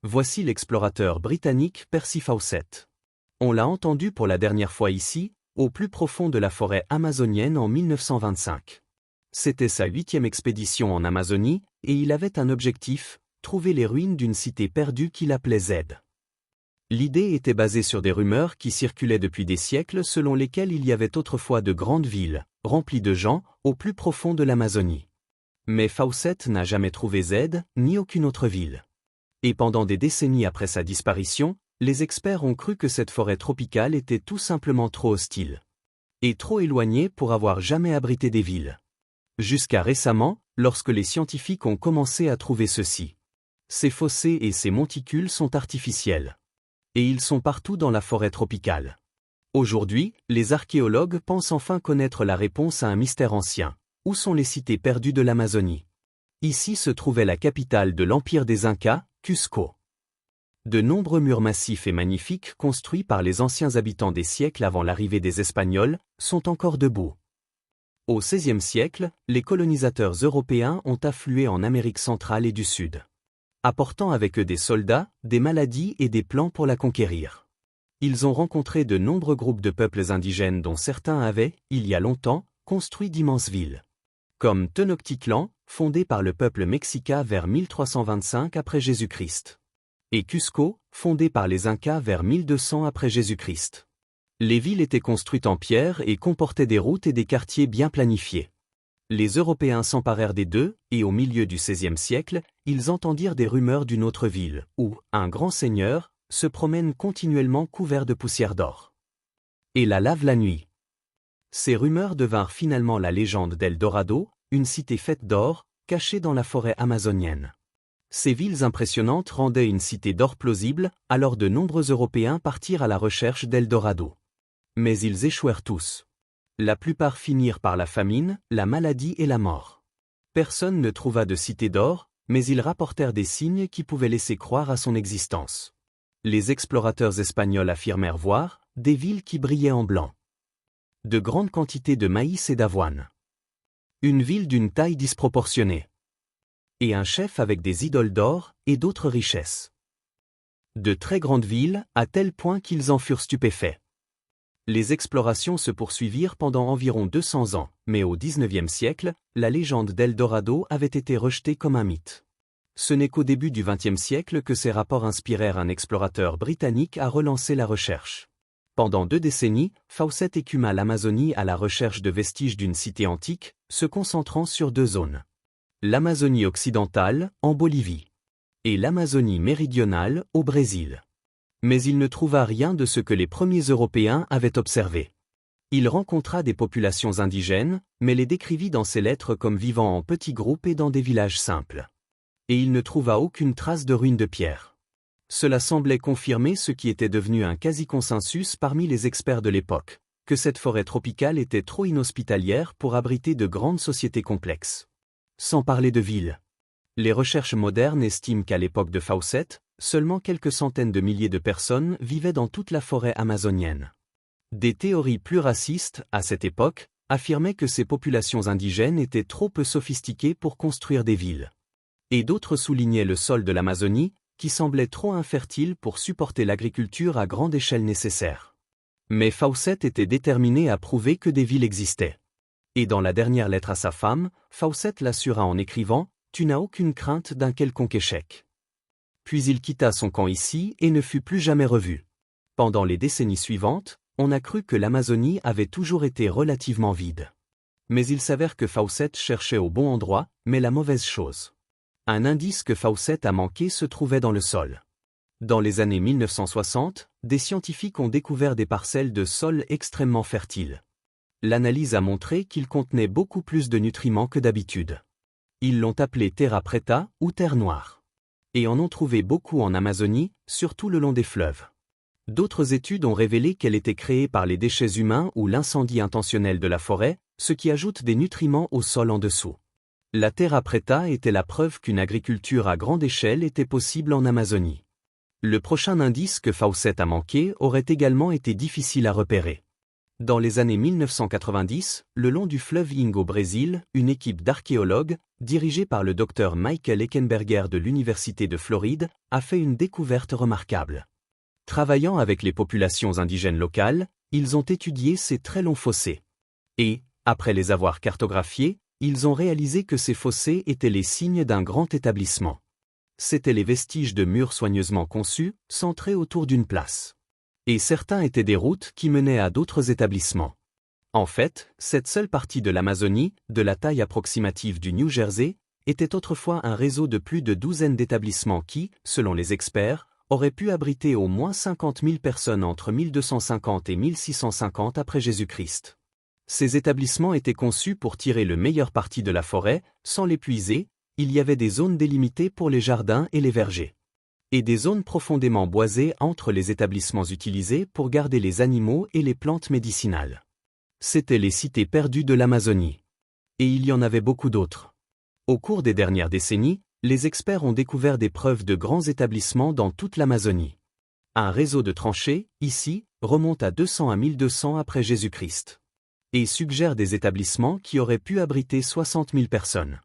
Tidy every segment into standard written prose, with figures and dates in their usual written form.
Voici l'explorateur britannique Percy Fawcett. On l'a entendu pour la dernière fois ici, au plus profond de la forêt amazonienne en 1925. C'était sa 8e expédition en Amazonie, et il avait un objectif, trouver les ruines d'une cité perdue qu'il appelait Z. L'idée était basée sur des rumeurs qui circulaient depuis des siècles selon lesquelles il y avait autrefois de grandes villes, remplies de gens, au plus profond de l'Amazonie. Mais Fawcett n'a jamais trouvé Z, ni aucune autre ville. Et pendant des décennies après sa disparition, les experts ont cru que cette forêt tropicale était tout simplement trop hostile. Et trop éloignée pour avoir jamais abrité des villes. Jusqu'à récemment, lorsque les scientifiques ont commencé à trouver ceci. Ces fossés et ces monticules sont artificiels. Et ils sont partout dans la forêt tropicale. Aujourd'hui, les archéologues pensent enfin connaître la réponse à un mystère ancien. Où sont les cités perdues de l'Amazonie? Ici se trouvait la capitale de l'Empire des Incas, Cusco. De nombreux murs massifs et magnifiques construits par les anciens habitants des siècles avant l'arrivée des Espagnols, sont encore debout. Au XVIe siècle, les colonisateurs européens ont afflué en Amérique centrale et du Sud, apportant avec eux des soldats, des maladies et des plans pour la conquérir. Ils ont rencontré de nombreux groupes de peuples indigènes dont certains avaient, il y a longtemps, construit d'immenses villes. Comme Tenochtitlan, fondé par le peuple mexicain vers 1325 après Jésus-Christ. Et Cusco, fondé par les Incas vers 1200 après Jésus-Christ. Les villes étaient construites en pierre et comportaient des routes et des quartiers bien planifiés. Les Européens s'emparèrent des deux, et au milieu du XVIe siècle, ils entendirent des rumeurs d'une autre ville, où un grand seigneur se promène continuellement couvert de poussière d'or. Et la lave la nuit. Ces rumeurs devinrent finalement la légende d'El Dorado, une cité faite d'or, cachée dans la forêt amazonienne. Ces villes impressionnantes rendaient une cité d'or plausible, alors de nombreux Européens partirent à la recherche d'El Dorado. Mais ils échouèrent tous. La plupart finirent par la famine, la maladie et la mort. Personne ne trouva de cité d'or, mais ils rapportèrent des signes qui pouvaient laisser croire à son existence. Les explorateurs espagnols affirmèrent voir des villes qui brillaient en blanc. De grandes quantités de maïs et d'avoine. Une ville d'une taille disproportionnée. Et un chef avec des idoles d'or et d'autres richesses. De très grandes villes, à tel point qu'ils en furent stupéfaits. Les explorations se poursuivirent pendant environ 200 ans, mais au XIXe siècle, la légende d'El Dorado avait été rejetée comme un mythe. Ce n'est qu'au début du XXe siècle que ces rapports inspirèrent un explorateur britannique à relancer la recherche. Pendant 2 décennies, Fawcett écuma l'Amazonie à la recherche de vestiges d'une cité antique, se concentrant sur 2 zones. L'Amazonie occidentale, en Bolivie, et l'Amazonie méridionale, au Brésil. Mais il ne trouva rien de ce que les premiers Européens avaient observé. Il rencontra des populations indigènes, mais les décrivit dans ses lettres comme vivant en petits groupes et dans des villages simples. Et il ne trouva aucune trace de ruines de pierre. Cela semblait confirmer ce qui était devenu un quasi-consensus parmi les experts de l'époque, que cette forêt tropicale était trop inhospitalière pour abriter de grandes sociétés complexes. Sans parler de villes. Les recherches modernes estiment qu'à l'époque de Fawcett, seulement quelques centaines de milliers de personnes vivaient dans toute la forêt amazonienne. Des théories plus racistes, à cette époque, affirmaient que ces populations indigènes étaient trop peu sophistiquées pour construire des villes. Et d'autres soulignaient le sol de l'Amazonie, qui semblait trop infertile pour supporter l'agriculture à grande échelle nécessaire. Mais Fawcett était déterminé à prouver que des villes existaient. Et dans la dernière lettre à sa femme, Fawcett l'assura en écrivant « Tu n'as aucune crainte d'un quelconque échec ». Puis il quitta son camp ici et ne fut plus jamais revu. Pendant les décennies suivantes, on a cru que l'Amazonie avait toujours été relativement vide. Mais il s'avère que Fawcett cherchait au bon endroit, mais la mauvaise chose. Un indice que Fawcett a manqué se trouvait dans le sol. Dans les années 1960, des scientifiques ont découvert des parcelles de sol extrêmement fertiles. L'analyse a montré qu'ils contenaient beaucoup plus de nutriments que d'habitude. Ils l'ont appelée terra preta ou terre noire. Et en ont trouvé beaucoup en Amazonie, surtout le long des fleuves. D'autres études ont révélé qu'elle était créée par les déchets humains ou l'incendie intentionnel de la forêt, ce qui ajoute des nutriments au sol en dessous. La terra preta était la preuve qu'une agriculture à grande échelle était possible en Amazonie. Le prochain indice que Fawcett a manqué aurait également été difficile à repérer. Dans les années 1990, le long du fleuve Ing au Brésil, une équipe d'archéologues, dirigée par le docteur Michael Eckenberger de l'Université de Floride, a fait une découverte remarquable. Travaillant avec les populations indigènes locales, ils ont étudié ces très longs fossés. Et, après les avoir cartographiés, ils ont réalisé que ces fossés étaient les signes d'un grand établissement. C'étaient les vestiges de murs soigneusement conçus, centrés autour d'une place. Et certains étaient des routes qui menaient à d'autres établissements. En fait, cette seule partie de l'Amazonie, de la taille approximative du New Jersey, était autrefois un réseau de plus de douzaines d'établissements qui, selon les experts, auraient pu abriter au moins 50 000 personnes entre 1250 et 1650 après Jésus-Christ. Ces établissements étaient conçus pour tirer le meilleur parti de la forêt, sans l'épuiser. Il y avait des zones délimitées pour les jardins et les vergers. Et des zones profondément boisées entre les établissements utilisés pour garder les animaux et les plantes médicinales. C'étaient les cités perdues de l'Amazonie. Et il y en avait beaucoup d'autres. Au cours des dernières décennies, les experts ont découvert des preuves de grands établissements dans toute l'Amazonie. Un réseau de tranchées, ici, remonte à 200 à 1200 après Jésus-Christ. Et suggère des établissements qui auraient pu abriter 60 000 personnes.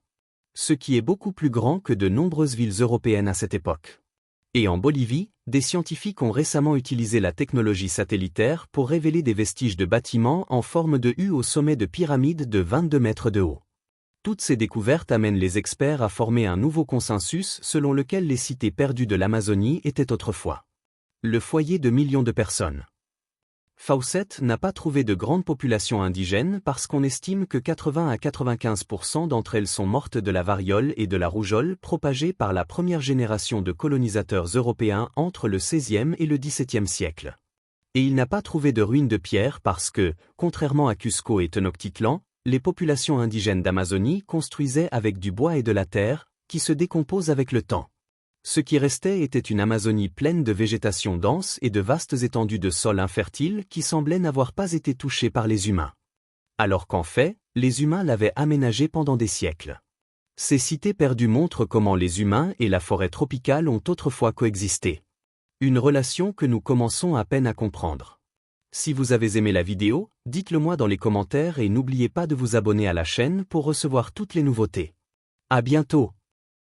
Ce qui est beaucoup plus grand que de nombreuses villes européennes à cette époque. Et en Bolivie, des scientifiques ont récemment utilisé la technologie satellitaire pour révéler des vestiges de bâtiments en forme de U au sommet de pyramides de 22 mètres de haut. Toutes ces découvertes amènent les experts à former un nouveau consensus selon lequel les cités perdues de l'Amazonie étaient autrefois le foyer de millions de personnes. Fawcett n'a pas trouvé de grande population indigène parce qu'on estime que 80 à 95% d'entre elles sont mortes de la variole et de la rougeole propagées par la première génération de colonisateurs européens entre le XVIe et le XVIIe siècle. Et il n'a pas trouvé de ruines de pierre parce que, contrairement à Cusco et Tenochtitlan, les populations indigènes d'Amazonie construisaient avec du bois et de la terre, qui se décomposent avec le temps. Ce qui restait était une Amazonie pleine de végétation dense et de vastes étendues de sol infertiles qui semblaient n'avoir pas été touchées par les humains. Alors qu'en fait, les humains l'avaient aménagée pendant des siècles. Ces cités perdues montrent comment les humains et la forêt tropicale ont autrefois coexisté. Une relation que nous commençons à peine à comprendre. Si vous avez aimé la vidéo, dites-le moi dans les commentaires et n'oubliez pas de vous abonner à la chaîne pour recevoir toutes les nouveautés. À bientôt!